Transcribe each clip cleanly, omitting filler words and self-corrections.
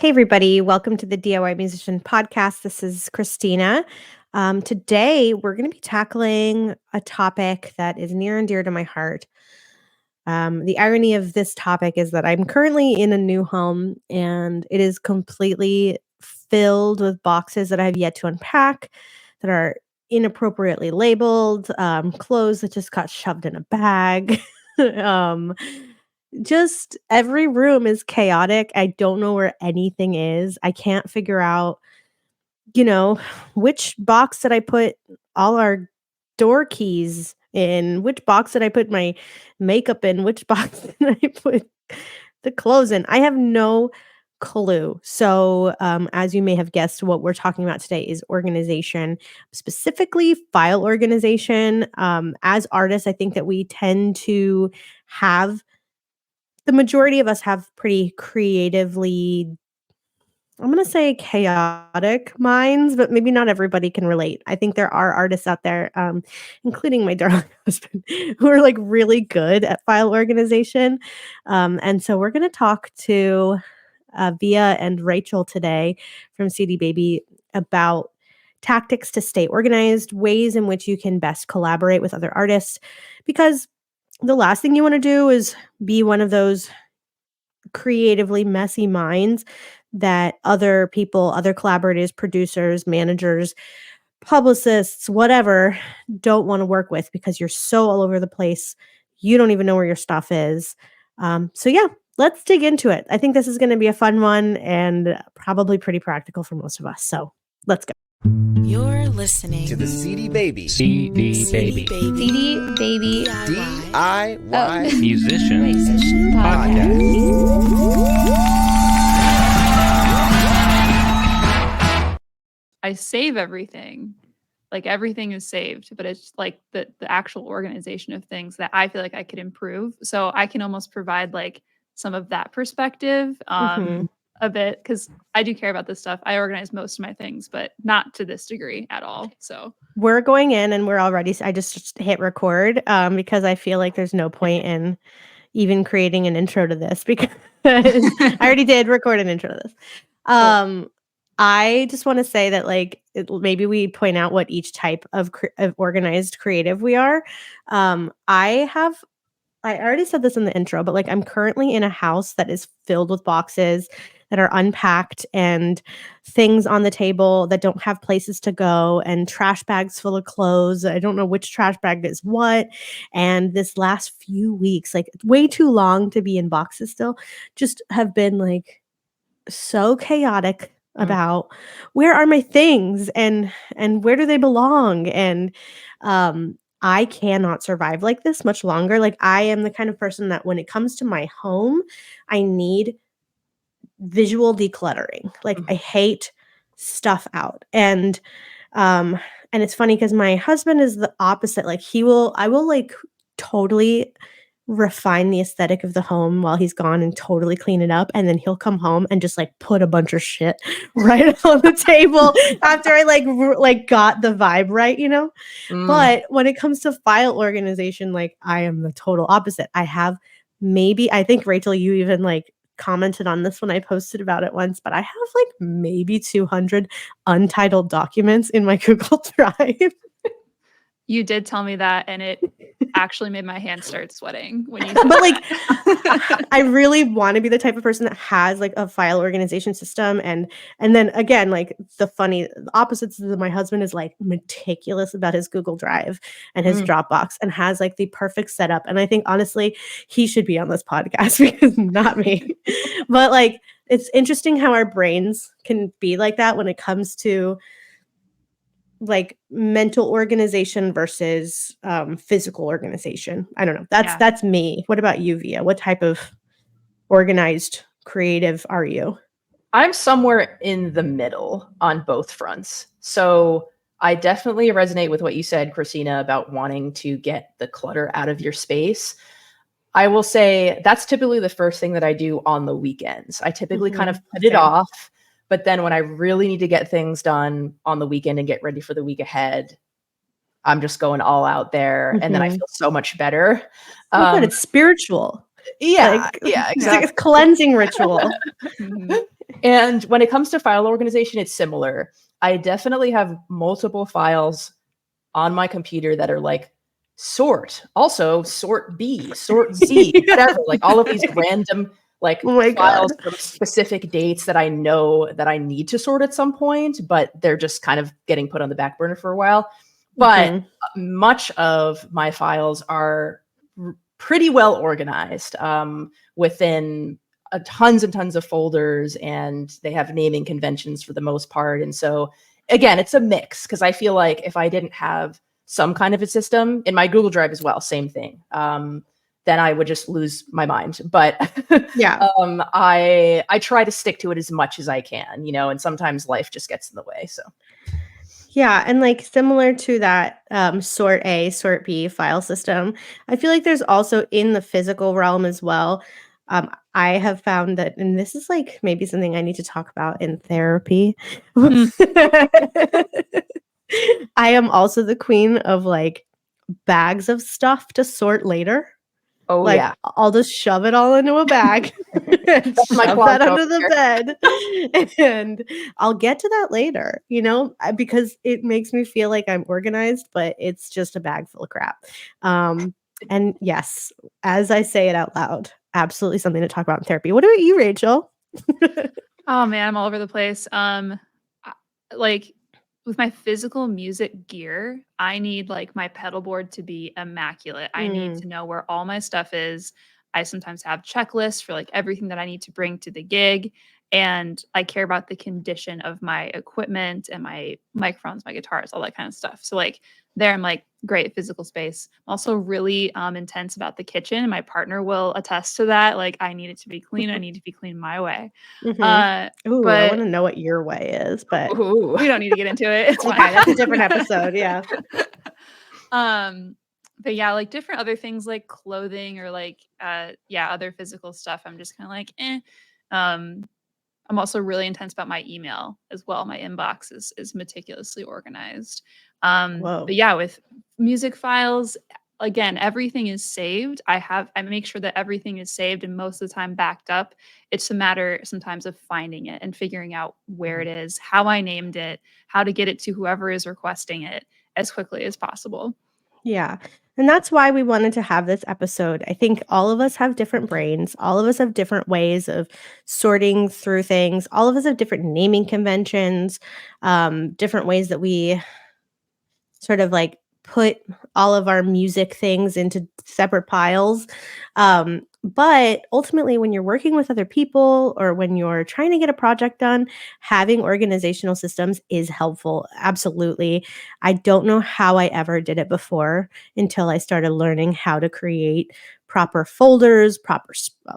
Hey, everybody. Welcome to the DIY Musician Podcast. This is Cristina. Today, we're going to be tackling a topic that is near and dear to my heart. The irony of this topic is that I'm currently in a new home and it is completely filled with boxes that I have yet to unpack that are inappropriately labeled, clothes that just got shoved in a bag. um, just every room is chaotic. I don't know where anything is. I can't figure out, you know, which box did I put all our door keys in? Which box did I put my makeup in? Which box did I put the clothes in? I have no clue. So, as you may have guessed, what we're talking about today is organization, specifically file organization. As artists, I think that we tend to have the majority of us have pretty creatively, I'm going to say chaotic minds, but maybe not everybody can relate. I think there are artists out there, including my darling husband, who are like really good at file organization. And so we're going to talk to Via and Rachel today from CD Baby about tactics to stay organized, ways in which you can best collaborate with other artists, because the last thing you want to do is be one of those creatively messy minds that other people, other collaborators, producers, managers, publicists, whatever, don't want to work with because you're so all over the place. You don't even know where your stuff is. So, let's dig into it. I think this is going to be a fun one and probably pretty practical for most of us. So, let's go. You're listening to the CD Baby CD Baby DIY Musician Podcast. I save everything. Like everything is saved, but it's like the actual organization of things that I feel like I could improve. So I can almost provide like some of that perspective a bit, because I do care about this stuff. I organize most of my things, but not to this degree at all. So we're going in and we're already, I just hit record because I feel like there's no point in even creating an intro to this because I already did record an intro to this. I just want to say that maybe we point out what each type of organized creative we are. I already said this in the intro, but I'm currently in a house that is filled with boxes that are unpacked and things on the table that don't have places to go and trash bags full of clothes. I don't know which trash bag is what. And this last few weeks, way too long to be in boxes still, just have been so chaotic about where are my things and where do they belong. And I cannot survive like this much longer. I am the kind of person that when it comes to my home, I need visual decluttering. I hate stuff out. And it's funny because my husband is the opposite. I will totally refine the aesthetic of the home while he's gone and totally clean it up, and then he'll come home and just put a bunch of shit right on the table after I got the vibe right, But when it comes to file organization, I am the total opposite. I have I think Rachel, you even commented on this when I posted about it once, but I have maybe 200 untitled documents in my Google Drive. you did tell me that, and it actually made my hands start sweating when you. But I really want to be the type of person that has a file organization system, and then again, the opposites of my husband is meticulous about his Google Drive and his Dropbox, and has the perfect setup. And I think honestly, he should be on this podcast because not me. But it's interesting how our brains can be like that when it comes to mental organization versus physical organization. I don't know. That's me. What about you, Via? What type of organized creative are you? I'm somewhere in the middle on both fronts. So I definitely resonate with what you said, Cristina, about wanting to get the clutter out of your space. I will say that's typically the first thing that I do on the weekends. I typically kind of put it off. But then when I really need to get things done on the weekend and get ready for the week ahead, I'm just going all out there. And then I feel so much better. Oh, good. It's spiritual. Yeah, exactly. It's a cleansing ritual. And when it comes to file organization, it's similar. I definitely have multiple files on my computer that are like sort, also sort B, sort Z, whatever, like all of these random like Oh my files God. from specific dates that I know that I need to sort at some point, but they're just kind of getting put on the back burner for a while. But Mhm. much of my files are pretty well organized within tons and tons of folders, and they have naming conventions for the most part. And so, again, it's a mix because I feel like if I didn't have some kind of a system in my Google Drive as well, same thing, then I would just lose my mind. But Yeah. I try to stick to it as much as I can, and sometimes life just gets in the way. So Yeah, and like similar to that sort A, sort B file system, I feel like there's also in the physical realm as well. I have found that, and this is like maybe something I need to talk about in therapy. Mm. I am also the queen of like bags of stuff to sort later. oh Like, yeah, I'll just shove it all into a bag and that's my shove that Kwanzaa over under the here. bed, and I'll get to that later, because it makes me feel like I'm organized, but it's just a bag full of crap. And yes, as I say it out loud, absolutely something to talk about in therapy. What about you, Rachel? Oh man, I'm all over the place. Like with my physical music gear, I need like my pedal board to be immaculate. I need Mm, to know where all my stuff is. I sometimes have checklists for like everything that I need to bring to the gig. And I care about the condition of my equipment and my microphones, my guitars, all that kind of stuff. So like there I'm like, great physical space. I'm also really intense about the kitchen. My partner will attest to that. Like I need it to be clean. I need to be clean my way. mhm. Uh, Ooh, I but wanna know what your way is, but Ooh. we don't need to get into it. It's okay, that's a different fine. episode, yeah. um, but yeah, like different other things like clothing or like yeah, other physical stuff. I'm just kind of like, eh. Um, I'm also really intense about my email as well. My inbox is meticulously organized. But Whoa. yeah, with music files, again, everything is saved. I make sure that everything is saved and most of the time backed up. It's a matter sometimes of finding it and figuring out where it is, how I named it, how to get it to whoever is requesting it as quickly as possible. Yeah. And that's why we wanted to have this episode. I think all of us have different brains. All of us have different ways of sorting through things. All of us have different naming conventions, different ways that we sort of like put all of our music things into separate piles. But ultimately, when you're working with other people or when you're trying to get a project done, having organizational systems is helpful. Absolutely. I don't know how I ever did it before until I started learning how to create proper folders,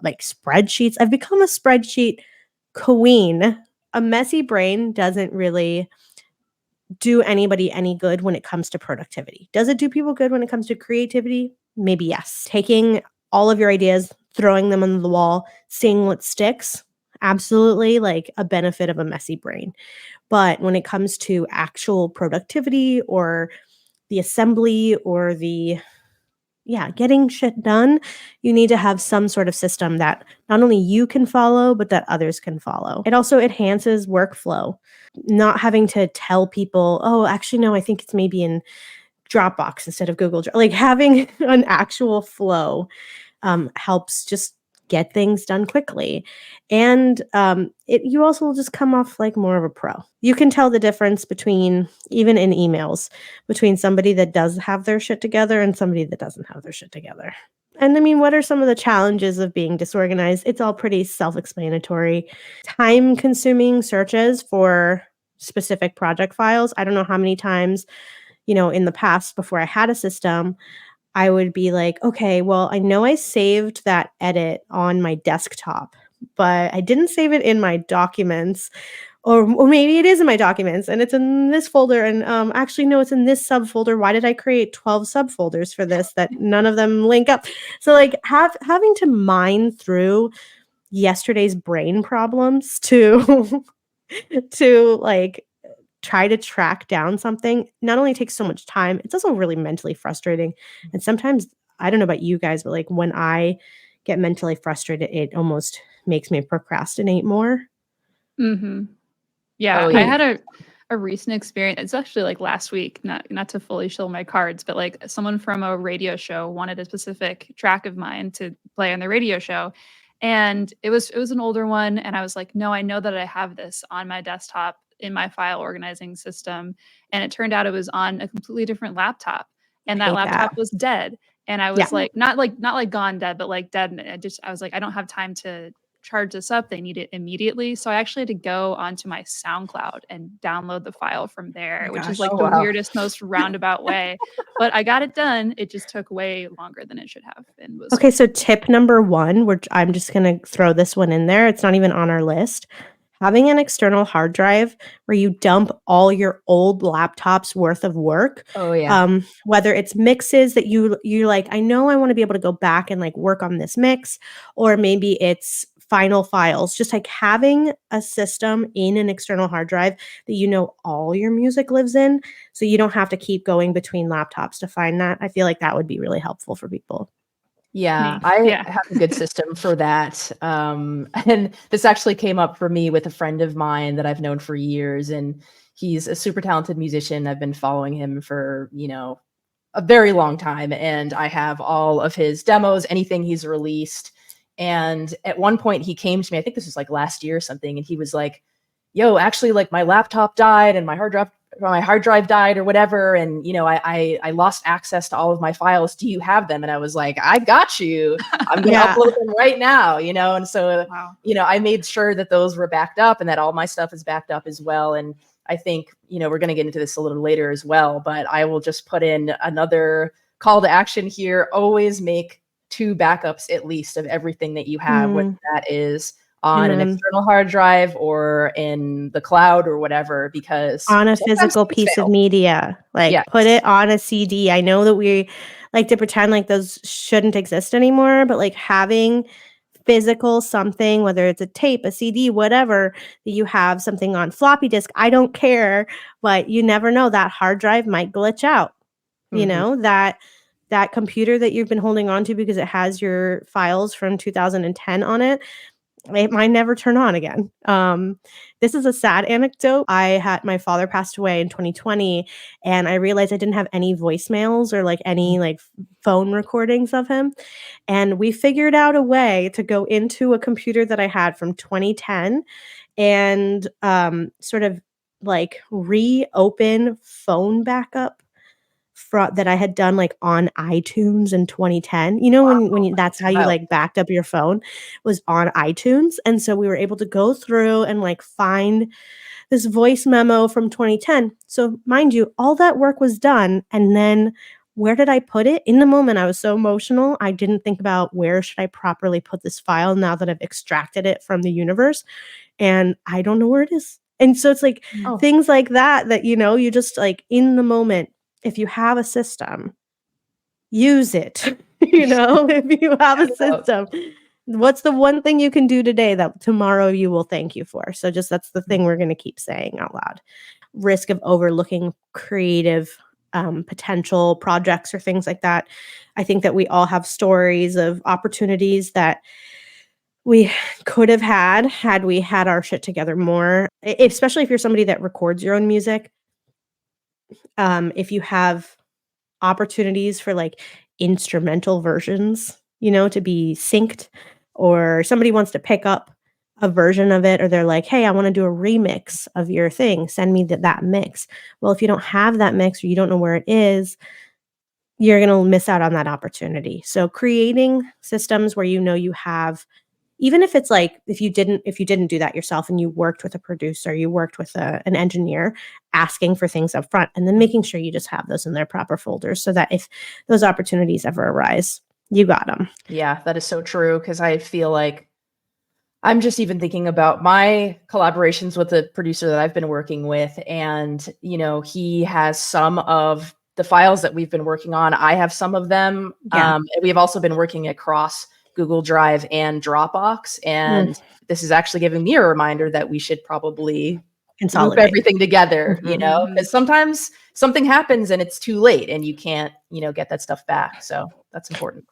like spreadsheets. I've become a spreadsheet queen. A messy brain doesn't really do anybody any good when it comes to productivity. Does it do people good when it comes to creativity? Maybe yes. Taking all of your ideas, throwing them on the wall, seeing what sticks, absolutely like a benefit of a messy brain. But when it comes to actual productivity or the assembly or getting shit done, you need to have some sort of system that not only you can follow, but that others can follow. It also enhances workflow. Not having to tell people, oh, actually, no, I think it's maybe in Dropbox instead of Google Drive. Like having an actual flow helps just get things done quickly. And you also will just come off like more of a pro. You can tell the difference between, even in emails, between somebody that does have their shit together and somebody that doesn't have their shit together. And I mean, what are some of the challenges of being disorganized? It's all pretty self explanatory. Time consuming searches for specific project files. I don't know how many times, in the past before I had a system, I would be like, okay, well, I know I saved that edit on my desktop, but I didn't save it in my documents. Or maybe it is in my documents and it's in this folder. And actually, no, it's in this subfolder. Why did I create 12 subfolders for this that none of them link up? So, like, having to mine through yesterday's brain problems to to like try to track down something not only takes so much time, it's also really mentally frustrating. And sometimes, I don't know about you guys, but like when I get mentally frustrated, it almost makes me procrastinate more. Mm-hmm. Yeah, Oh, I yeah. had a recent experience. It's actually like last week, not to fully show my cards, but like someone from a radio show wanted a specific track of mine to play on the radio show. And it was an older one. And I was like, no, I know that I have this on my desktop in my file organizing system. And it turned out it was on a completely different laptop. I And that hate laptop that. was dead. And I Yeah. was like, not like gone dead, but like dead. And I was like, I don't have time to charge this up. They need it immediately. So I actually had to go onto my SoundCloud and download the file from there, my which is gosh. like Oh, the wow. weirdest, most roundabout way. But I got it done. It just took way longer than it should have and was Okay, so tip number 1, which I'm just going to throw this one in there. It's not even on our list. Having an external hard drive where you dump all your old laptop's worth of work, Oh, yeah. whether it's mixes that you like, I know I want to be able to go back and like work on this mix, or maybe it's final files. Just like having a system in an external hard drive that you know all your music lives in, so you don't have to keep going between laptops to find that. I feel like that would be really helpful for people. Yeah, me. I Yeah. have a good system for that. And this actually came up for me with a friend of mine that I've known for years, and he's a super talented musician. I've been following him for, a very long time, and I have all of his demos, anything he's released. And at one point he came to me, I think this was like last year or something, and he was like, yo, actually, like my laptop died and my hard drive died or whatever, and I lost access to all of my files. Do you have them? And I was like, I got you. I'm gonna Yeah. upload them right now. And so Wow. I made sure that those were backed up and that all my stuff is backed up as well. And I think we're going to get into this a little later as well, but I will just put in another call to action here. Always make 2 backups at least of everything that you have, whether that is on an Amen. external hard drive or in the cloud or whatever, because On a sometimes physical things piece of fail. media, like put Yes. it on a CD. I know that we like to pretend like those shouldn't exist anymore, but like having physical something, whether it's a tape, a CD, whatever, that you have something on floppy disk, I don't care, but you never know, that hard drive might glitch out. Mhm. That computer that you've been holding on to because it has your files from 2010 on it, it might never turn on again. This is a sad anecdote. My father passed away in 2020, and I realized I didn't have any voicemails or like any like phone recordings of him. And we figured out a way to go into a computer that I had from 2010 and sort of like reopen phone backup that I had done, like, on iTunes in 2010. You know, when you that's how you, Wow. like, backed up your phone, was on iTunes, and so we were able to go through and, like, find this voice memo from 2010. So, mind you, all that work was done, and then where did I put it? In the moment, I was so emotional, I didn't think about where should I properly put this file now that I've extracted it from the universe, and I don't know where it is. And so it's like Mm. Oh, things like that, you just like in the moment, if you have a system, use it. If you have check a it out. system, what's the one thing you can do today that tomorrow you will thank you for? So just that's the thing we're going to keep saying out loud. Risk of overlooking creative potential projects or things like that. I think that we all have stories of opportunities that we could have had we had our shit together more, especially if you're somebody that records your own music. If you have opportunities for like instrumental versions, to be synced, or somebody wants to pick up a version of it, or they're like, hey, I want to do a remix of your thing. Send me that mix. Well, if you don't have that mix or you don't know where it is, you're going to miss out on that opportunity. So creating systems where you have, even if it's like if you didn't do that yourself and you worked with a producer, you worked with an engineer, asking for things up front and then making sure you just have those in their proper folders so that if those opportunities ever arise, you got them. Yeah, that is so true, because I feel like I'm just even thinking about my collaborations with the producer that I've been working with, and he has some of the files that we've been working on. I have some of them. Yeah. And we have also been working across Google Drive and Dropbox, Mm, and this is actually giving me a reminder that we should probably loop consolidate. everything together, Mhm. because sometimes something happens and it's too late and you can't, get that stuff back. So that's important.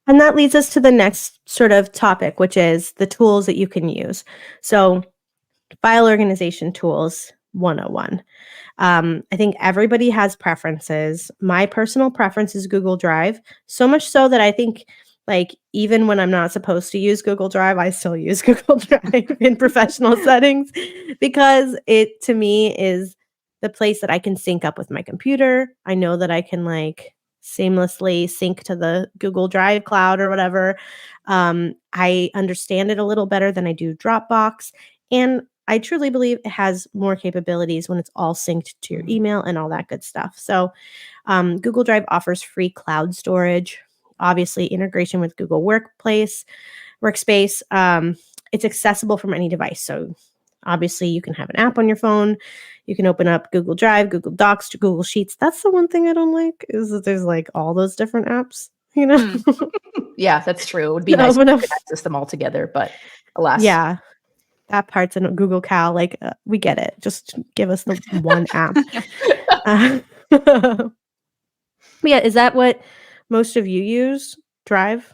And that leads us to the next sort of topic, which is the tools that you can use. So File organization tools 101. I think everybody has preferences. My personal preference is Google Drive, so much so that I think, like, even when I'm not supposed to use Google Drive, I still use Google Drive in professional settings because it, to me, is the place that I can sync up with my computer. I know that I can, like, seamlessly sync to the Google Drive cloud or whatever. I understand it a little better than I do Dropbox, and I truly believe it has more capabilities when it's all synced to your email and all that good stuff. So, Google Drive offers free cloud storage, obviously integration with Google Workspace. It's accessible from any device. So, obviously, you can have an app on your phone. You can open up Google Drive, Google Docs, to Google Sheets. That's the one thing I don't like is that there's like all those different apps. You know, Yeah, that's true. It would be to nice if open you up. could access them all together, but alas. Yeah, that part's in Google Cal. Like, we get it. Just give us the one app. But yeah, is that what most of you use? Drive?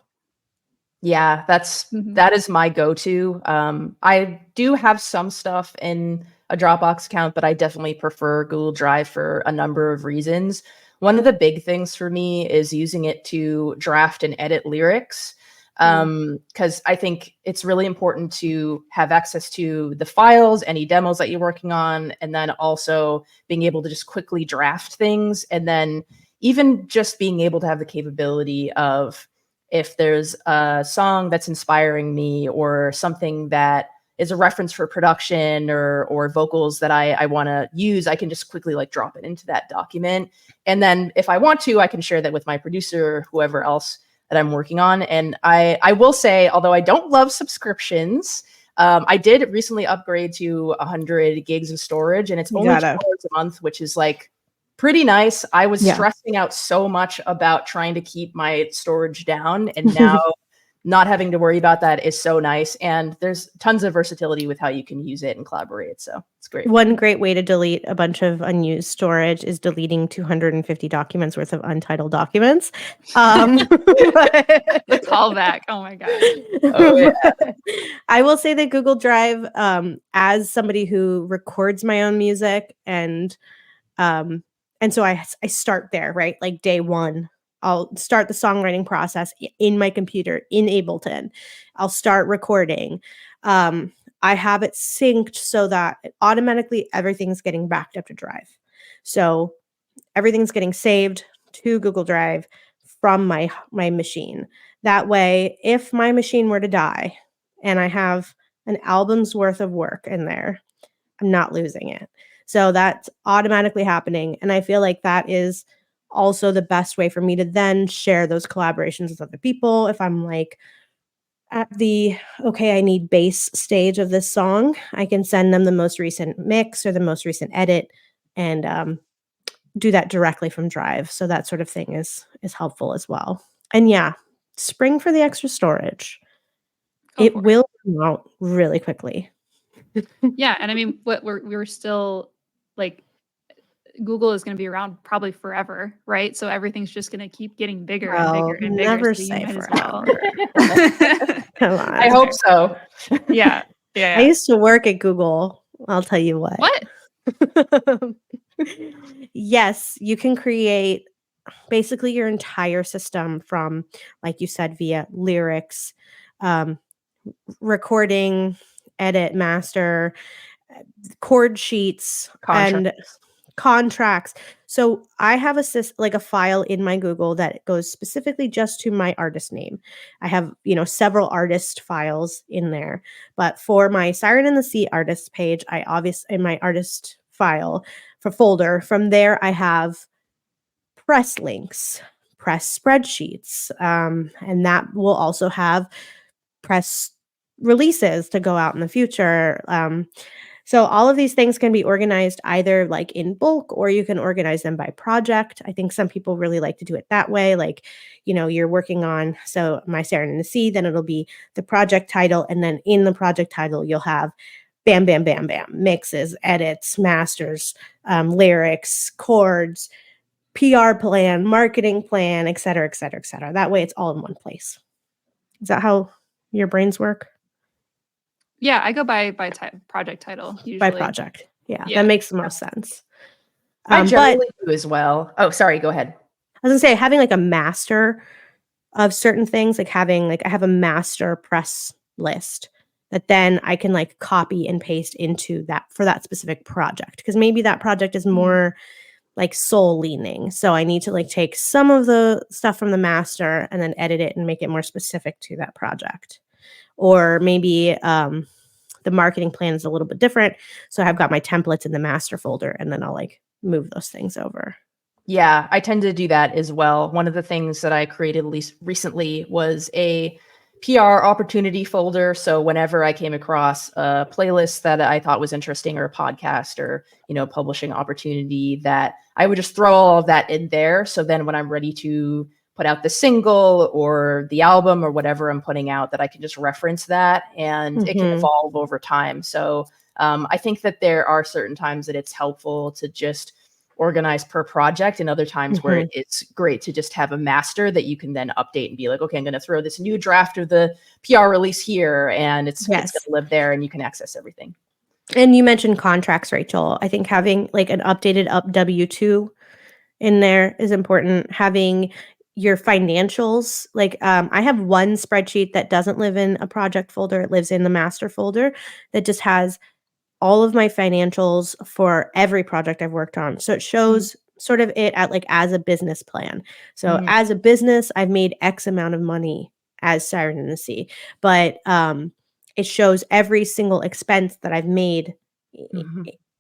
Yeah, Mhm. that is my go-to. I do have some stuff in a Dropbox account, but I definitely prefer Google Drive for a number of reasons. One of the big things for me is using it to draft and edit lyrics. Because I think it's really important to have access to the files, any demos that you're working on, and then also being able to just quickly draft things. And then even just being able to have the capability of, if there's a song that's inspiring me or something that is a reference for production or vocals that I want to use, I can just quickly like drop it into that document. And then if I want to, I can share that with my producer or whoever else that I'm working on. And I will say, although I don't love subscriptions, I did recently upgrade to 100 gigs of storage, and it's You only gotta. $2 a month, which is like pretty nice. I was Yeah. stressing out so much about trying to keep my storage down, and now not having to worry about that is so nice. And there's tons of versatility with how you can use it and collaborate. So it's great. One great way to delete a bunch of unused storage is deleting 250 documents worth of untitled documents. The callback. Oh my gosh. Oh, yeah. I will say that Google Drive, as somebody who records my own music, and so I start there, right? Like day one, I'll start the songwriting process in my computer in Ableton. I'll start recording. I have it synced so that automatically everything's getting backed up to Drive. So everything's getting saved to Google Drive from my machine. That way, if my machine were to die and I have an album's worth of work in there, I'm not losing it. So that's automatically happening. And I feel like that is also the best way for me to then share those collaborations with other people. If I'm like at the, okay, I need bass stage of this song, I can send them the most recent mix or the most recent edit and do that directly from Drive. So that sort of thing is helpful as well. And yeah, spring for the extra storage. Go It for it. will come out really quickly. Yeah, and I mean, what we're still like, Google is going to be around probably forever, right? So everything's just going to keep getting bigger and Well, bigger and bigger. never So you say might as well. forever. Come on. I hope so. Yeah. I Yeah. used to work at Google. I'll tell you what. What? Yes, you can create basically your entire system from, like you said, via lyrics, recording, edit, master, chord sheets, and contracts. So I have like a file in my Google that goes specifically just to my artist name. I have, several artist files in there, but for my Siren in the Sea artist page, I obviously in my artist file for folder, from there I have press links, press spreadsheets, and that will also have press releases to go out in the future. So all of these things can be organized either like in bulk or you can organize them by project. I think some people really like to do it that way. Like, you're working on, so my Siren in the Sea, then it'll be the project title. And then in the project title, you'll have bam, bam, bam, bam, mixes, edits, masters, lyrics, chords, PR plan, marketing plan, et cetera, et cetera, et cetera. That way it's all in one place. Is that how your brains work? Yeah, I go by project title usually. by project. Yeah, Yeah. that makes the most sense. I But generally do as well. Oh, sorry, go ahead. I was gonna say having like a master of certain things, like having like I have a master press list that then I can like copy and paste into that for that specific project. Because maybe that project is more like soul leaning. So I need to like take some of the stuff from the master and then edit it and make it more specific to that project. Or maybe the marketing plan is a little bit different. So I've got my templates in the master folder and then I'll like move those things over. Yeah, I tend to do that as well. One of the things that I created at least recently was a PR opportunity folder. So whenever I came across a playlist that I thought was interesting or a podcast or, publishing opportunity, that I would just throw all of that in there. So then when I'm ready to put out the single or the album or whatever I'm putting out, that I can just reference that and it can evolve over time. So I think that there are certain times that it's helpful to just organize per project and other times where it's great to just have a master that you can then update and be like, okay, I'm going to throw this new draft of the PR release here and it's going to live there and you can access everything. And you mentioned contracts, Rachel. I think having like an updated W-2 in there is important. Having your financials, like I have one spreadsheet that doesn't live in a project folder. It lives in the master folder that just has all of my financials for every project I've worked on. So it shows sort of it at like as a business plan. So as a business, I've made X amount of money as Siren in the Sea, but it shows every single expense that I've made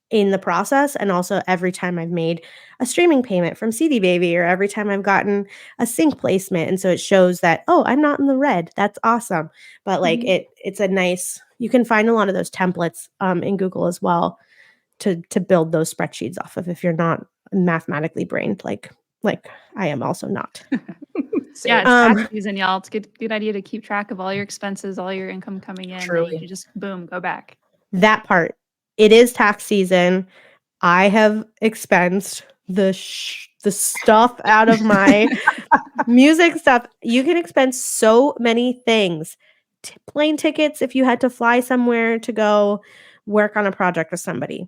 in the process, and also every time I've made a streaming payment from CD Baby or every time I've gotten a sync placement. And so it shows that, oh, I'm not in the red. That's awesome. But like it's a nice, you can find a lot of those templates in Google as well to build those spreadsheets off of if you're not mathematically brained like I am also not. Yeah, it's tax season, y'all. It's a good idea to keep track of all your expenses, all your income coming in. Truly. You can just boom, go back. That part. It is tax season. I have expensed the stuff out of my music stuff. You can expense so many things. Plane tickets if you had to fly somewhere to go work on a project with somebody.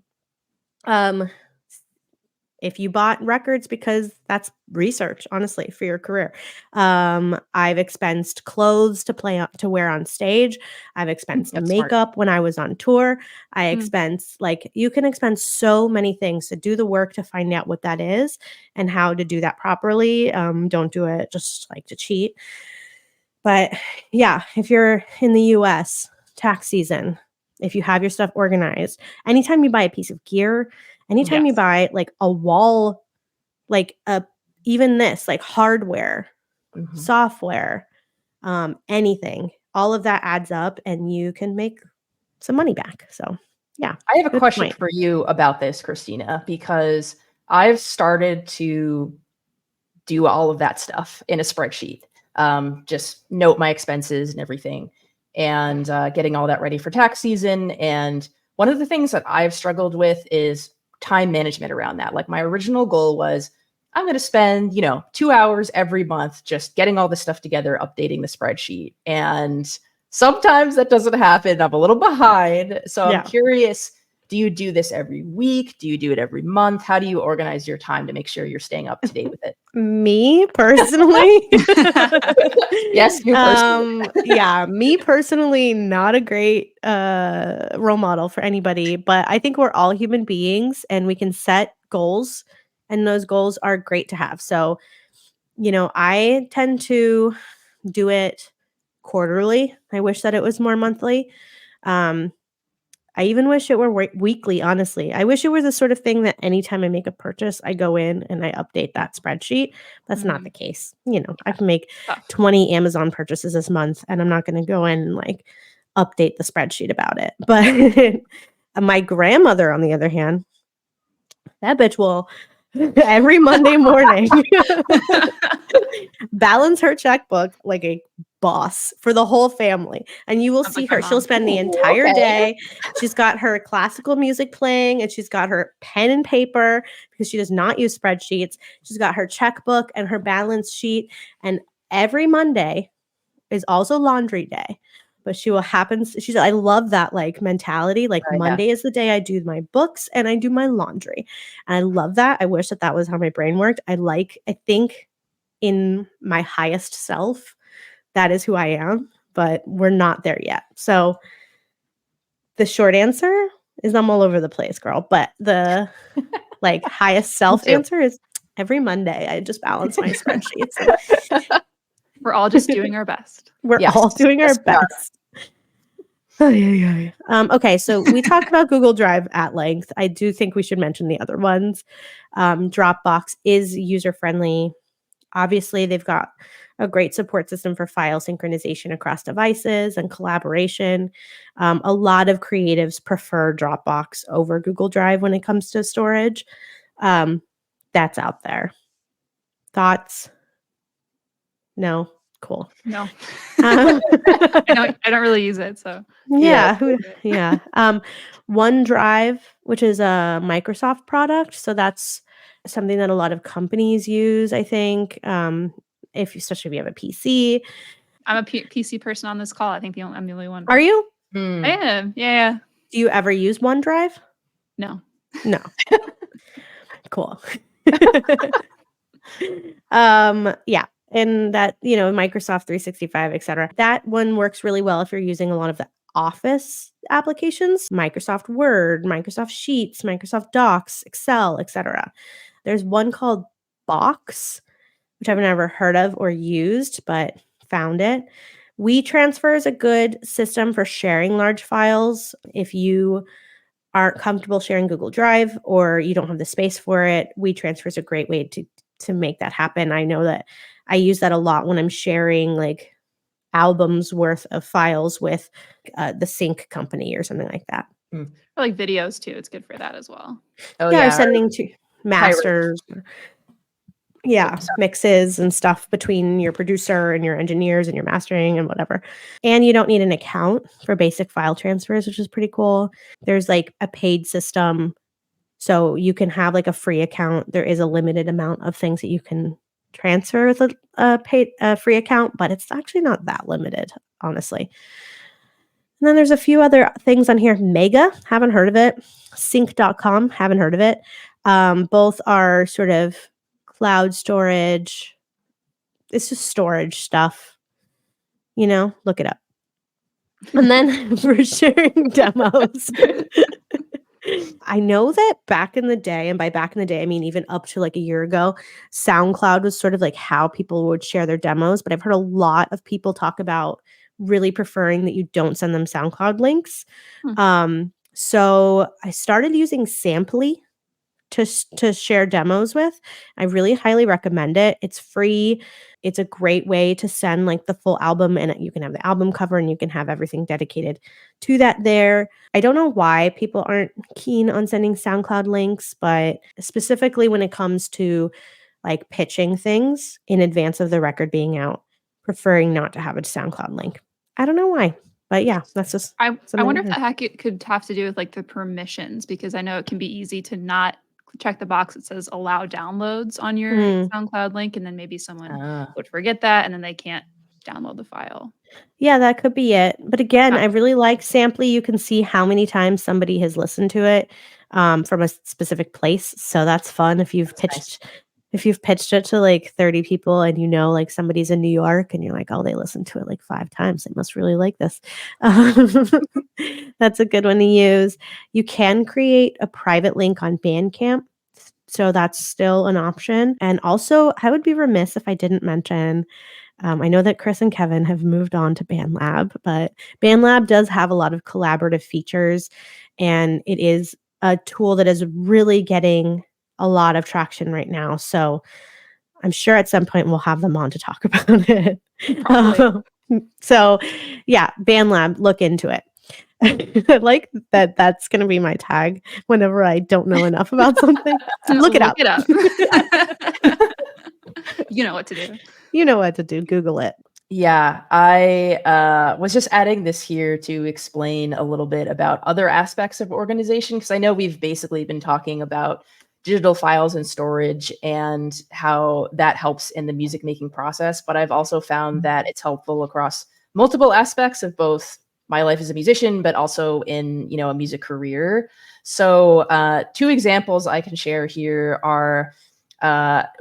If you bought records, because that's research, honestly, for your career. I've expensed clothes to wear on stage. I've expensed makeup when I was on tour. I expense, like, you can expense so many things to do the work to find out what that is and how to do that properly. Don't do it just like to cheat. But yeah, if you're in the US, tax season, if you have your stuff organized, anytime you buy a piece of gear, anytime you buy like a wall, like even this, like hardware, software, anything, all of that adds up and you can make some money back. So yeah. I have a question for you about this, Cristina, because I've started to do all of that stuff in a spreadsheet. Just note my expenses and everything and getting all that ready for tax season. And one of the things that I've struggled with is time management around that. Like my original goal was I'm going to spend, 2 hours every month just getting all this stuff together, updating the spreadsheet. And sometimes that doesn't happen. I'm a little behind. So I'm curious, do you do this every week? Do you do it every month? How do you organize your time to make sure you're staying up to date with it? Me personally? Yes, you personally. Yeah, me personally, not a great role model for anybody, but I think we're all human beings and we can set goals and those goals are great to have. So, I tend to do it quarterly. I wish that it was more monthly. I even wish it were weekly, honestly. I wish it was the sort of thing that anytime I make a purchase, I go in and I update that spreadsheet. That's not the case. I can make 20 Amazon purchases this month and I'm not going to go in and like update the spreadsheet about it. But my grandmother, on the other hand, that bitch will every Monday morning balance her checkbook like a boss for the whole family. And you will see her. She'll spend the entire day. She's got her classical music playing and she's got her pen and paper because she does not use spreadsheets. She's got her checkbook and her balance sheet. And every Monday is also laundry day. but she will happen. She's I love that like mentality. Like Yeah. Monday is the day I do my books and I do my laundry. And I love that. I wish that was how my brain worked. I think in my highest self, that is who I am, but we're not there yet. So the short answer is I'm all over the place, girl. But the like highest self too. answer is every Monday I just balance my spreadsheets. And We're all just doing our best. we're Yes, all doing our yes, we are. best. Okay, so we talked about Google Drive at length. I do think we should mention the other ones. Dropbox is user friendly. Obviously, they've got a great support system for file synchronization across devices and collaboration. A lot of creatives prefer Dropbox over Google Drive when it comes to storage. That's out there. Thoughts? No? Cool. No. Um, I don't really use it, so Yeah. OneDrive, which is a Microsoft product. So that's something that a lot of companies use, I think. Especially if you have a PC. I'm a PC person on this call. I think I'm the only one. Are you? Hmm. I am. Yeah. Do you ever use OneDrive? No. No. Cool. Yeah. And that, Microsoft 365, etc. That one works really well if you're using a lot of the Office applications, Microsoft Word, Microsoft Sheets, Microsoft Docs, Excel, etc. There's one called Box, which I've never heard of or used, but found it. WeTransfer is a good system for sharing large files. If you aren't comfortable sharing Google Drive or you don't have the space for it, WeTransfer is a great way to make that happen. I know that I use that a lot when I'm sharing like albums worth of files with the sync company or something like that. Or like videos too. It's good for that as well. Oh Or yeah, sending to masters. Mixes and stuff between your producer and your engineers and your mastering and whatever. And you don't need an account for basic file transfers, which is pretty cool. There's like a paid system. So you can have like a free account. There is a limited amount of things that you can transfer with a free account, but it's actually not that limited, honestly. And then there's a few other things on here. Mega, haven't heard of it. Sync.com, haven't heard of it. Both are sort of cloud storage. It's just storage stuff. Look it up. And then for sharing demos. I know that back in the day, and by back in the day, I mean even up to like a year ago, SoundCloud was sort of like how people would share their demos. But I've heard a lot of people talk about really preferring that you don't send them SoundCloud links. So I started using Samply to share demos with. I really highly recommend it. It's free. It's a great way to send like the full album, and you can have the album cover and you can have everything dedicated to that there. I don't know why people aren't keen on sending SoundCloud links, but specifically when it comes to like pitching things in advance of the record being out, preferring not to have a SoundCloud link. I don't know why, but yeah, that's just I wonder if that it could have to do with like the permissions, because I know it can be easy to not check the box that says allow downloads on your SoundCloud link, and then maybe someone would forget that and then they can't download the file. Yeah, that could be it. But again, I really like Samply. You can see how many times somebody has listened to it from a specific place. So that's fun if you've pitched it to like 30 people and like somebody's in New York and you're like, oh, they listened to it like 5 times. They must really like this. That's a good one to use. You can create a private link on Bandcamp. So that's still an option. And also, I would be remiss if I didn't mention, I know that Chris and Kevin have moved on to BandLab, but BandLab does have a lot of collaborative features, and it is a tool that is really getting a lot of traction right now. So I'm sure at some point we'll have them on to talk about it. So yeah, BandLab, look into it. I like that. That's going to be my tag whenever I don't know enough about something. Look it up. You know what to do. You know what to do. Google it. Yeah, I was just adding this here to explain a little bit about other aspects of organization, because I know we've basically been talking about digital files and storage and how that helps in the music making process, but I've also found that it's helpful across multiple aspects of both my life as a musician, but also in, a music career. So 2 examples I can share here are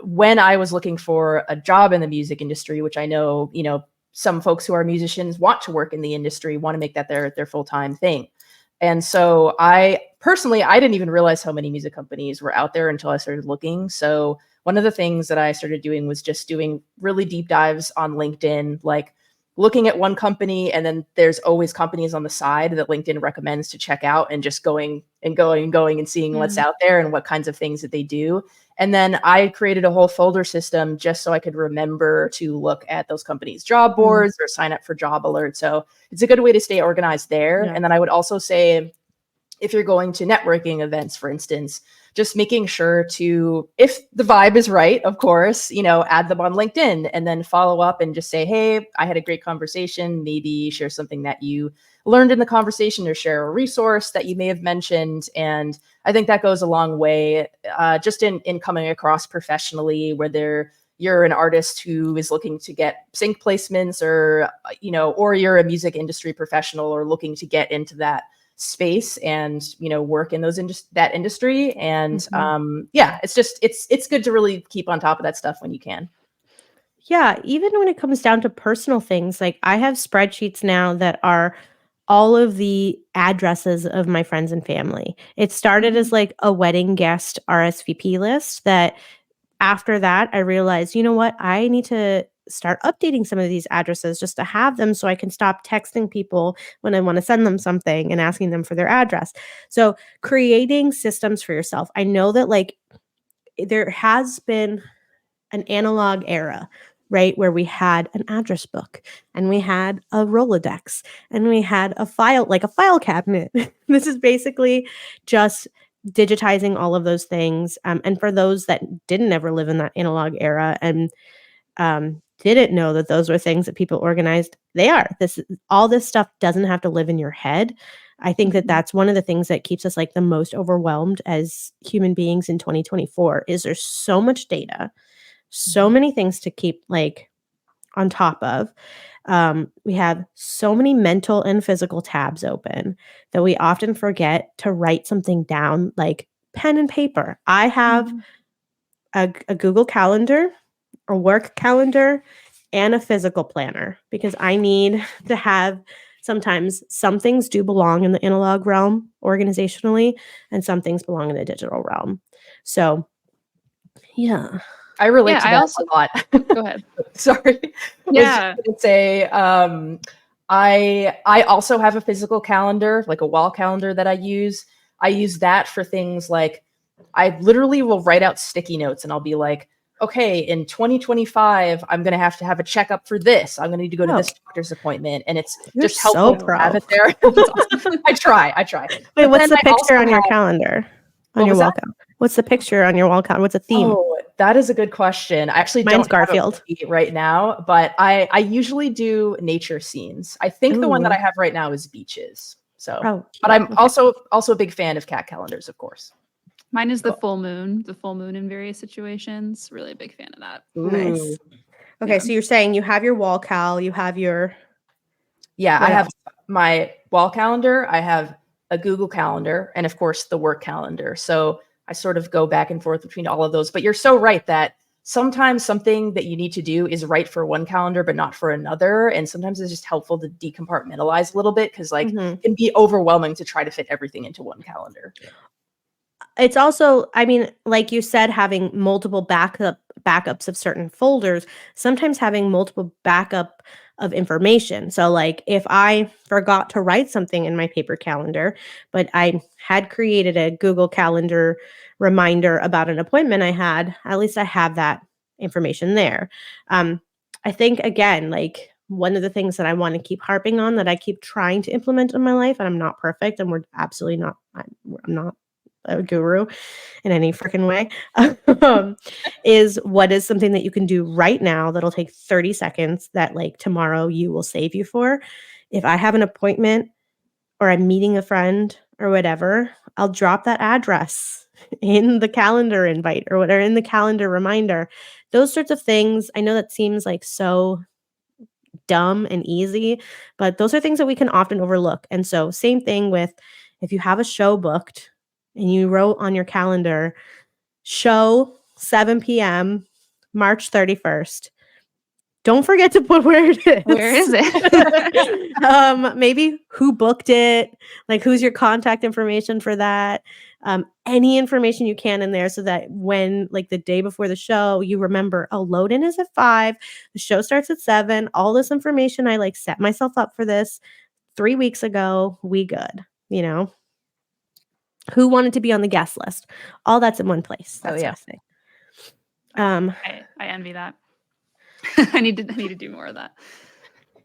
when I was looking for a job in the music industry, which I know, some folks who are musicians want to work in the industry, want to make that their full-time thing. And so I didn't even realize how many music companies were out there until I started looking. So one of the things that I started doing was just doing really deep dives on LinkedIn, like looking at one company, and then there's always companies on the side that LinkedIn recommends to check out, and just going and seeing what's out there and what kinds of things that they do. And then I created a whole folder system just so I could remember to look at those companies' job boards or sign up for job alerts. So it's a good way to stay organized there. Yeah. And then I would also say, if you're going to networking events, for instance, just making sure to, if the vibe is right, of course, add them on LinkedIn and then follow up and just say, hey, I had a great conversation. Maybe share something that you learned in the conversation, or share a resource that you may have mentioned. And I think that goes a long way, just in coming across professionally, whether you're an artist who is looking to get sync placements, or, or you're a music industry professional or looking to get into that space and work in that industry. And it's good to really keep on top of that stuff when you can. Yeah, even when it comes down to personal things, like I have spreadsheets now that are all of the addresses of my friends and family. It started as like a wedding guest RSVP list that after that I realized, you know what, I need to start updating some of these addresses just to have them so I can stop texting people when I want to send them something and asking them for their address. So creating systems for yourself. I know that like there has been an analog era, right? Where we had an address book and we had a Rolodex and we had a file cabinet. This is basically just digitizing all of those things. And for those that didn't ever live in that analog era and didn't know that those were things that people organized, all this stuff doesn't have to live in your head. I think that that's one of the things that keeps us like the most overwhelmed as human beings in 2024 is there's so much data, so many things to keep like on top of. We have so many mental and physical tabs open that we often forget to write something down, like pen and paper. I have a Google Calendar, a work calendar, and a physical planner because I need to have, sometimes some things do belong in the analog realm organizationally and some things belong in the digital realm. So yeah. I relate to I that also a lot. go ahead. Sorry. Yeah. I was just gonna say, I also have a physical calendar, like a wall calendar that I use. I use that for things like I literally will write out sticky notes and I'll be like, okay, in 2025, I'm going to have a checkup for this. I'm going to need to go to this doctor's appointment. And it's You're just helpful so to have it there. I try. Wait, But what's then the I picture also on your have- calendar? What On your was wall that? calendar? What's the picture on your wall calendar? What's a theme? Oh, that is a good question. I actually Mine's don't have Garfield. it with me right now, but I usually do nature scenes. I think the one that Ooh. I have right now is beaches. So, Oh, but cute. I'm Okay. also a big fan of cat calendars, of course. Mine is the full moon in various situations. Really a big fan of that. Nice. Ooh. Okay, Yeah. so you're saying you have your wall cal, you have your Yeah, What I have else? my wall calendar, I have a Google calendar, and of course the work calendar. So I sort of go back and forth between all of those. But you're so right that sometimes something that you need to do is right for one calendar, but not for another. And sometimes it's just helpful to decompartmentalize a little bit because like it can be overwhelming to try to fit everything into one calendar. It's also, I mean, like you said, having multiple backups of certain folders, sometimes having multiple backup of information. So like if I forgot to write something in my paper calendar, but I had created a Google Calendar reminder about an appointment I had, at least I have that information there. I think again, like one of the things that I want to keep harping on that I keep trying to implement in my life, and I'm not perfect, and we're absolutely not, I'm not a guru in any freaking way, is what is something that you can do right now that'll take 30 seconds that like tomorrow you will save you for. If I have an appointment or I'm meeting a friend or whatever, I'll drop that address in the calendar invite or whatever in the calendar reminder. Those sorts of things. I know that seems like so dumb and easy, but those are things that we can often overlook. And so same thing with if you have a show booked and you wrote on your calendar, show 7 p.m., March 31st. Don't forget to put where it is. Where is it? Maybe who booked it, like who's your contact information for that. Any information you can in there so that when like the day before the show, you remember, oh, load in is at 5, the show starts at 7. All this information, I like set myself up for this 3 weeks ago. We good, you know? Who wanted to be on the guest list? All that's in one place. That sort of thing. I envy that. I need to do more of that.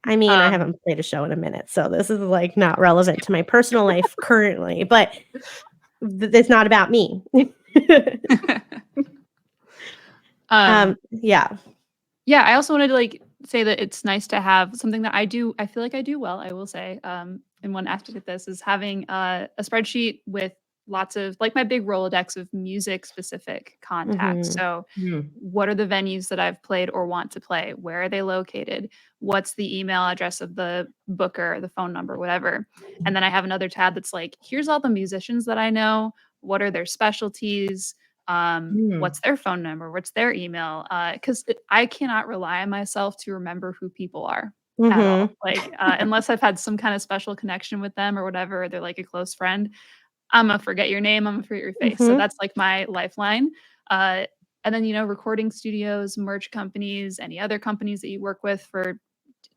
I mean, I haven't played a show in a minute, so this is like not relevant to my personal life currently, but it's not about me. Yeah. Yeah, I also wanted to like say that it's nice to have something that I feel like I do well, I will say. In one aspect of this is having a spreadsheet with lots of like my big Rolodex of music specific contacts. Mhm. So what are the venues that I've played or want to play? Where are they located? What's the email address of the booker, the phone number, whatever. And then I have another tab that's like, here's all the musicians that I know. What are their specialties? What's their phone number? What's their email? Because I cannot rely on myself to remember who people are at all. Mhm. Like, unless I've had some kind of special connection with them or whatever, they're like a close friend. I'm gonna forget your name. I'm gonna forget your face. So Mhm. that's like my lifeline. And then, recording studios, merch companies, any other companies that you work with for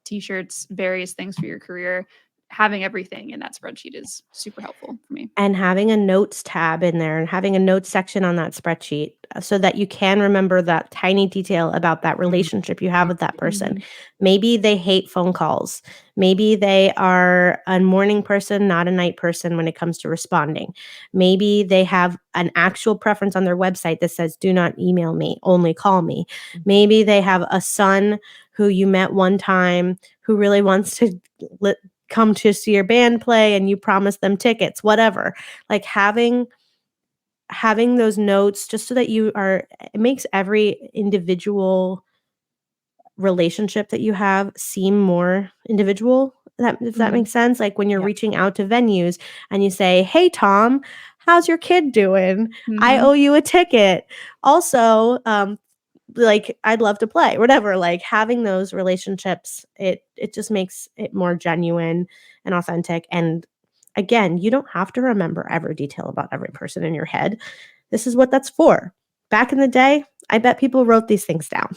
t-shirts, various things for your career, having everything in that spreadsheet is super helpful for me. And having a notes tab in there and having a notes section on that spreadsheet so that you can remember that tiny detail about that relationship you have with that person. Maybe they hate phone calls. Maybe they are a morning person, not a night person when it comes to responding. Maybe they have an actual preference on their website that says, do not email me, only call me. Maybe they have a son who you met one time who really wants to come to see your band play and you promise them tickets, whatever. Like having those notes just so that it makes every individual relationship that you have seem more individual. Does that make sense? Like when you're reaching out to venues and you say, "Hey Tom, how's your kid doing? I owe you a ticket." Also, like I'd love to play, whatever. Like having those relationships, it just makes it more genuine and authentic. And again, you don't have to remember every detail about every person in your head. This is what that's for. Back in the day, I bet people wrote these things down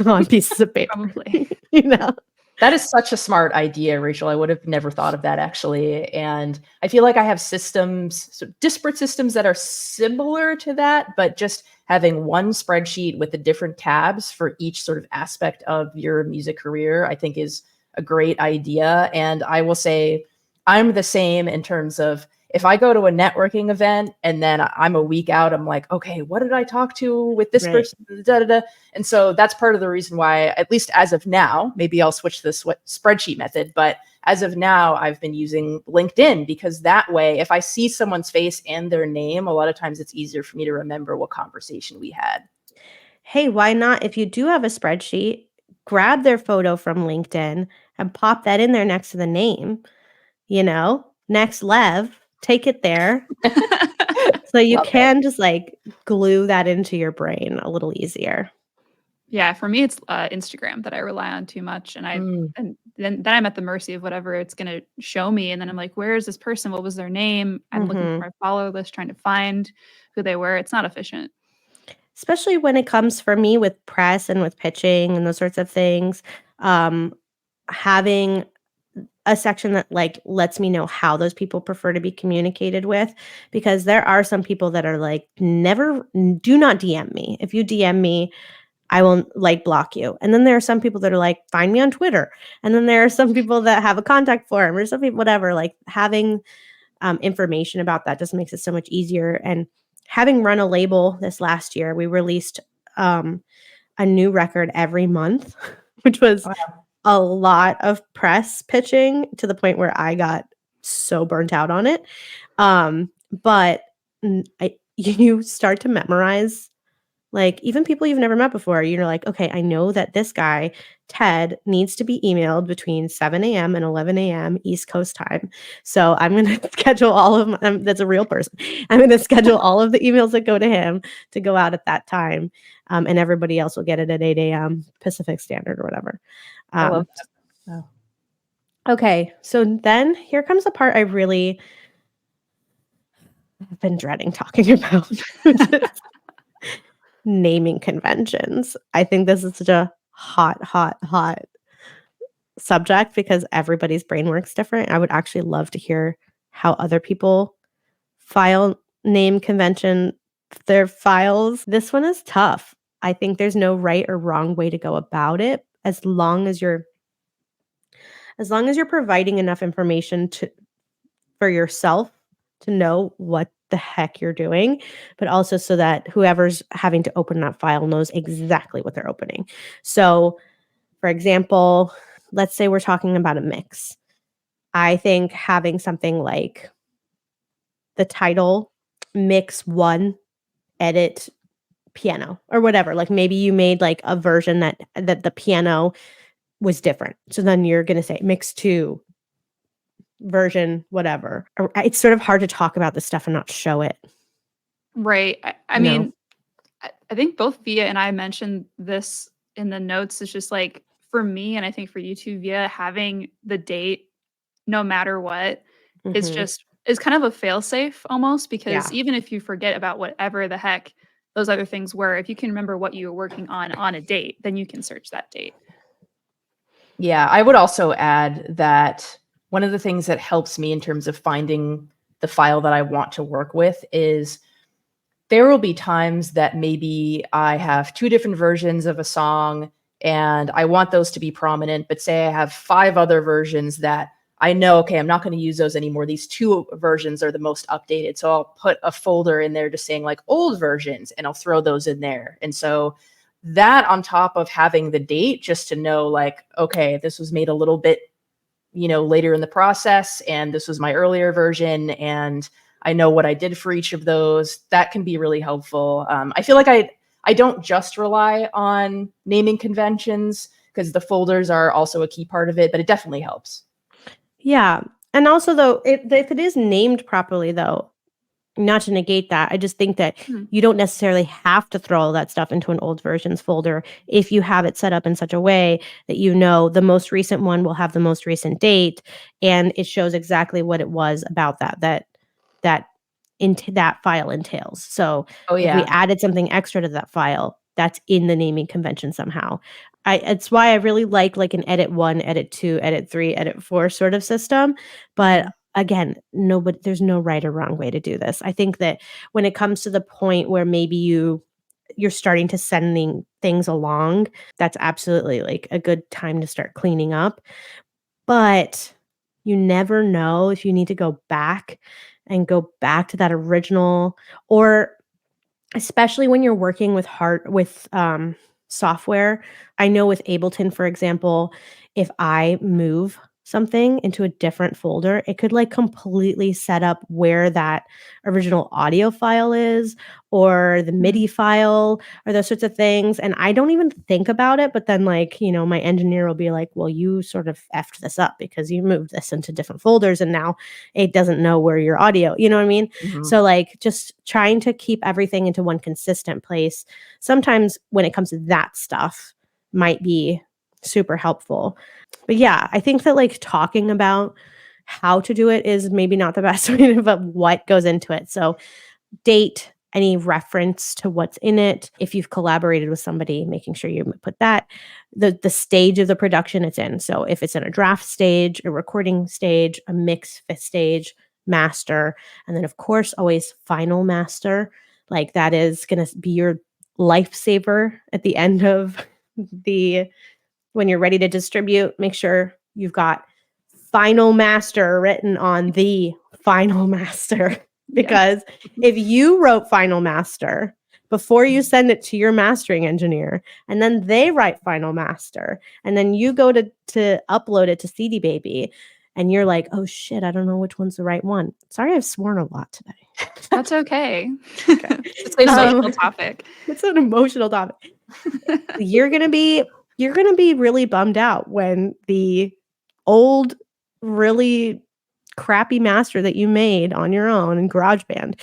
on pieces of paper. Probably. That is such a smart idea, Rachel. I would have never thought of that actually. And I feel like I have disparate systems that are similar to that, but just having one spreadsheet with the different tabs for each sort of aspect of your music career, I think is a great idea. And I will say I'm the same in terms of if I go to a networking event and then I'm a week out, I'm like, okay, what did I talk to with this person? Da, da, da. And so that's part of the reason why, at least as of now, maybe I'll switch to this spreadsheet method, but as of now, I've been using LinkedIn because that way, if I see someone's face and their name, a lot of times it's easier for me to remember what conversation we had. Hey, why not? If you do have a spreadsheet, grab their photo from LinkedIn and pop that in there next to the name, next Lev, take it there. So you can just like glue that into your brain a little easier. Yeah, for me, it's Instagram that I rely on too much, and and then I'm at the mercy of whatever it's going to show me, and then I'm like, where is this person? What was their name? I'm looking for my follower list, trying to find who they were. It's not efficient. Especially when it comes for me with press and with pitching and those sorts of things, having a section that like lets me know how those people prefer to be communicated with, because there are some people that are like, do not DM me. If you DM me, I will like block you. And then there are some people that are like, find me on Twitter. And then there are some people that have a contact form or something, whatever. Like having information about that just makes it so much easier. And having run a label this last year, we released a new record every month, which was a lot of press pitching to the point where I got so burnt out on it. But you start to memorize Like, even people you've never met before, you're like, okay, I know that this guy, Ted, needs to be emailed between 7 a.m. and 11 a.m. East Coast time. So I'm going to schedule all of that's a real person. I'm going to schedule all of the emails that go to him to go out at that time. And everybody else will get it at 8 a.m. Pacific Standard or whatever. I love that. Oh. Okay. So then here comes the part I really have been dreading talking about, which is naming conventions. I think this is such a hot subject because everybody's brain works different. I would actually love to hear how other people file name convention their files. This one is tough. I think there's no right or wrong way to go about it as long as you're providing enough information for yourself to know what the heck you're doing, but also so that whoever's having to open that file knows exactly what they're opening. So, for example, let's say we're talking about a mix. I think having something like the title mix 1 edit piano or whatever, like maybe you made like a version that the piano was different. So then you're going to say mix 2 version whatever. It's sort of hard to talk about this stuff and not show it. Right. I No. mean, I think both Via and I mentioned this in the notes. It's just like for me, and I think for you too, Via, having the date no matter what is Mhm. just is kind of a failsafe almost, because Yeah. even if you forget about whatever the heck those other things were, if you can remember what you were working on a date, then you can search that date. Yeah, I would also add that one of the things that helps me in terms of finding the file that I want to work with is there will be times that maybe I have 2 different versions of a song and I want those to be prominent, but say I have 5 other versions that I know, okay, I'm not going to use those anymore. These 2 versions are the most updated. So I'll put a folder in there just saying like old versions and I'll throw those in there. And so that on top of having the date just to know like, okay, this was made a little bit, later in the process and this was my earlier version and I know what I did for each of those. That can be really helpful. I feel like I don't just rely on naming conventions because the folders are also a key part of it, but it definitely helps. Yeah. And also though, if it is named properly though, not to negate that, I just think that Hmm. you don't necessarily have to throw all that stuff into an old versions folder if you have it set up in such a way that the most recent one will have the most recent date and it shows exactly what it was about that into that file entails. So Oh if we yeah. added something extra to that file, that's in the naming convention somehow. It's why I really like an edit 1, edit 2, edit 3, edit 4 sort of system. But again, there's no right or wrong way to do this. I think that when it comes to the point where maybe you're starting to sending things along, that's absolutely like a good time to start cleaning up. But you never know if you need to go back to that original, or especially when you're working with software. I know with Ableton, for example, if I move something into a different folder, it could like completely set up where that original audio file is or the MIDI file or those sorts of things. And I don't even think about it. But then my engineer will be like, well, you sort of effed this up because you moved this into different folders and now it doesn't know where your audio, you know what I mean? Mhm. So just trying to keep everything into one consistent place. Sometimes when it comes to that stuff might be super helpful. But yeah, I think that talking about how to do it is maybe not the best way, but what goes into it. So date, any reference to what's in it. If you've collaborated with somebody, making sure you put that, the stage of the production it's in. So if it's in a draft stage, a recording stage, a mix stage, master, and then of course always final master. Like that is going to be your lifesaver at the end of when you're ready to distribute. Make sure you've got final master written on the final master. Because if you wrote final master before you send it to your mastering engineer and then they write final master and then you go to upload it to CD Baby, and you're like, oh shit, I don't know which one's the right one. Sorry, I've sworn a lot today. That's okay. It's an Emotional topic. It's an emotional topic. You're gonna be really bummed out when the old, really crappy master that you made on your own in GarageBand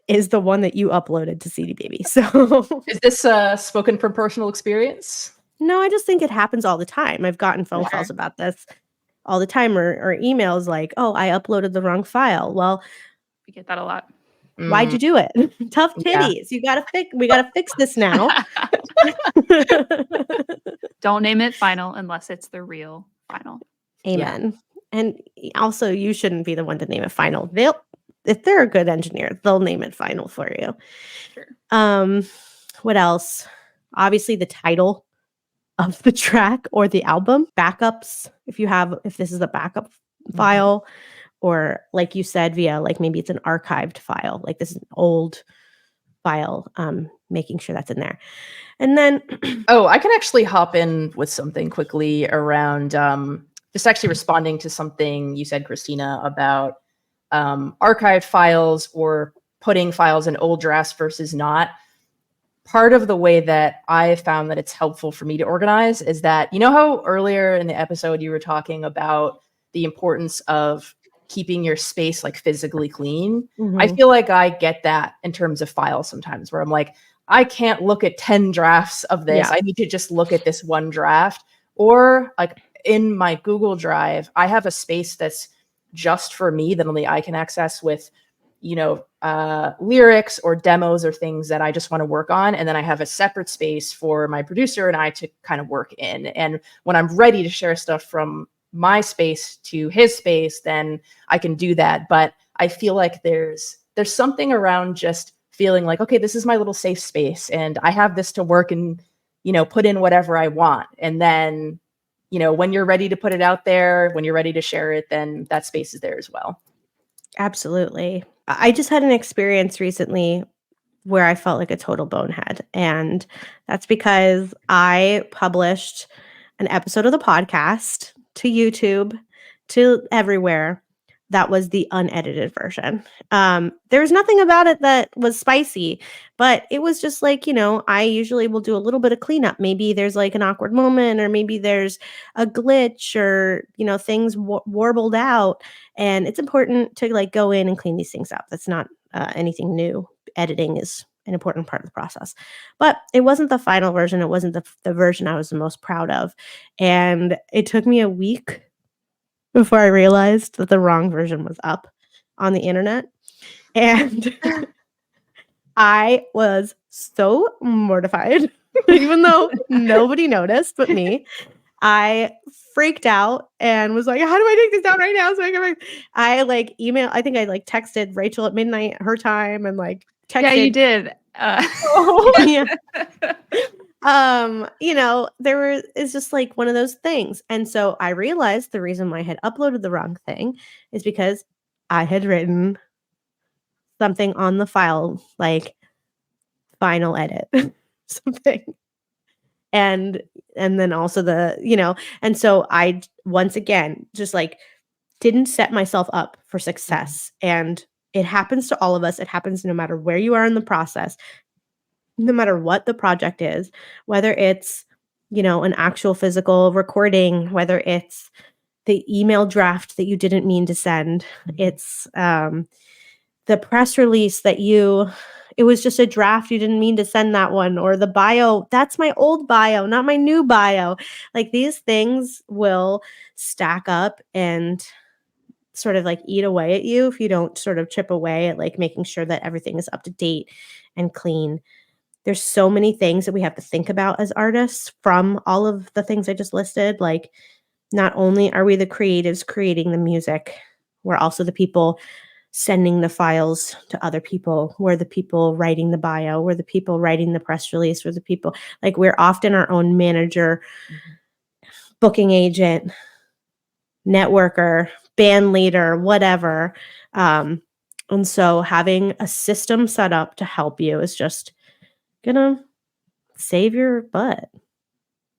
is the one that you uploaded to CD Baby. So Is this spoken from personal experience? no, I just think it happens all the time. I've gotten phone calls about this all the time, or emails like, oh, I uploaded the wrong file. Well, We get that a lot. why'd you do it? Tough Yeah. titties. We gotta fix this now. Don't name it final unless it's the real final. Amen. And also, you shouldn't be the one to name it final. If they're a good engineer, they'll name it final for you. Sure. What else? Obviously, the title of the track or the album. Backups, if this is a backup file, or like you said, via like maybe it's an archived file, like this is an old file, making sure that's in there. And then I can actually hop in with something quickly around just actually responding to something you said, Cristina, about archived files or putting files in old drafts versus not. Part of the way that I found that it's helpful for me to organize is that, you know how earlier in the episode you were talking about the importance of keeping your space like physically clean? I feel like I get that in terms of files sometimes, where I'm like, I can't look at 10 drafts of this. Yeah. I need to just look at this one draft. Or like in my Google Drive, I have a space that's just for me that only I can access with, lyrics or demos or things that I just want to work on. And then I have a separate space for my producer and I to kind of work in. And when I'm ready to share stuff from my space to his space, then I can do that. But I feel like there's something around just feeling like, okay, this is my little safe space and I have this to work and, put in whatever I want. And then, when you're ready to put it out there, when you're ready to share it, then that space is there as well. Absolutely. I just had an experience recently where I felt like a total bonehead. And that's because I published an episode of the podcast to YouTube, to everywhere. That was the unedited version. There was nothing about it that was spicy, but it was just like, I usually will do a little bit of cleanup. Maybe there's like an awkward moment, or maybe there's a glitch, or, things warbled out. And it's important to like go in and clean these things up. That's not anything new. Editing is an important part of the process. But it wasn't the final version. It wasn't the version I was the most proud of. And it took me a week before I realized that the wrong version was up on the internet. And I was so mortified, even though nobody noticed but me. I freaked out and was like, how do I take this down right now? So I like texted Rachel at midnight her time and like texted. Yeah, you did. Yeah. It's just like one of those things. And so I realized the reason why I had uploaded the wrong thing is because I had written something on the file, like final edit, something. And then also and so I once again just like didn't set myself up for success. And it happens to all of us. It happens no matter where you are in the process, no matter what the project is, whether it's, an actual physical recording, whether it's the email draft that you didn't mean to send, it's the press release it was just a draft, you didn't mean to send that one, or the bio, that's my old bio, not my new bio. Like these things will stack up and sort of like eat away at you if you don't sort of chip away at like making sure that everything is up to date and clean. There's so many things that we have to think about as artists from all of the things I just listed. Like, not only are we the creatives creating the music, we're also the people sending the files to other people. We're the people writing the bio. We're the people writing the press release. We're the people, like, we're often our own manager, booking agent, networker, band leader, whatever. And so having a system set up to help you is just gonna save your butt.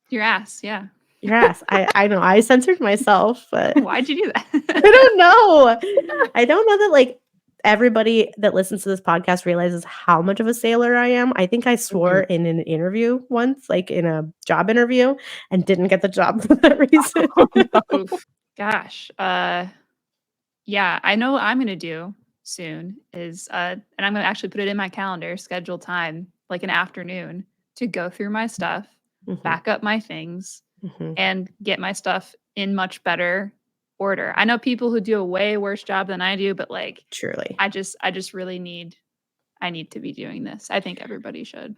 Your ass, yeah. Yes, I know. I censored myself, but Why'd you do that? I don't know. I don't know that like everybody that listens to this podcast realizes how much of a sailor I am. I think I swore in an interview once, like in a job interview, and didn't get the job for that reason. Oof. Gosh. Yeah, I know what I'm gonna do soon is and I'm gonna actually put it in my calendar, schedule time, like an afternoon, to go through my stuff, Mhm, back up my things, mhm. and get my stuff in much better order. I know people who do a way worse job than I do, but like Truly. I just really need to be doing this. I think everybody should.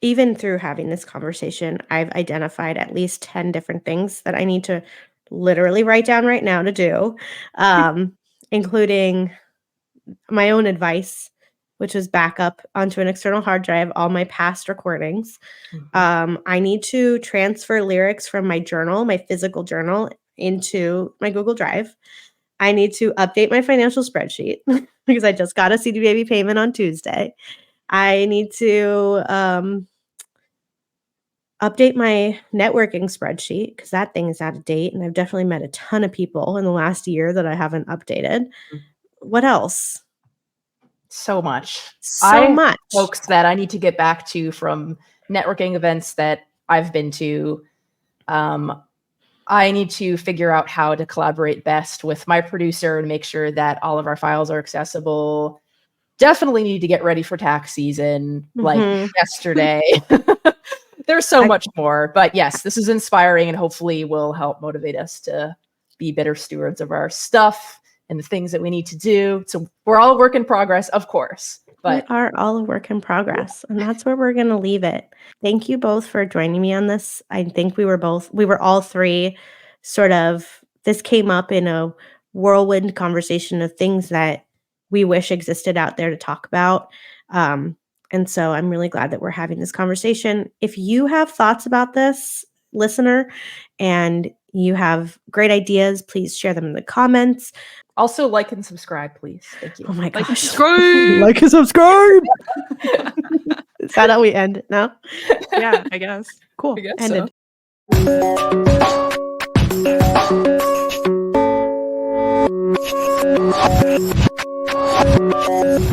Even through having this conversation, I've identified at least 10 different things that I need to literally write down right now to do, including my own advice, which is back up onto an external hard drive all my past recordings. I need to transfer lyrics from my journal, my physical journal, into my Google Drive. I need to update my financial spreadsheet because I just got a CD Baby payment on Tuesday. I need to update my networking spreadsheet because that thing is out of date. And I've definitely met a ton of people in the last year that I haven't updated. What else? So much. So I much. folks that I need to get back to from networking events that I've been to. I need to figure out how to collaborate best with my producer and make sure that all of our files are accessible. Definitely need to get ready for tax season, like Mhm. yesterday. There's so I- much more. But yes, this is inspiring and hopefully will help motivate us to be better stewards of our stuff and the things that we need to do. So we're all a work in progress, of course. But we are all a work in progress, and that's where we're going to leave it. Thank you both for joining me on this. I think we were all three sort of, this came up in a whirlwind conversation of things that we wish existed out there to talk about. And so I'm really glad that we're having this conversation. If you have thoughts about this, listener, and you have great ideas, please share them in the comments. also like and subscribe, please. Thank you. Oh my Like and gosh. subscribe. Like and subscribe. Is that how we end it now? Yeah, I guess. Cool. I guess Ended. so.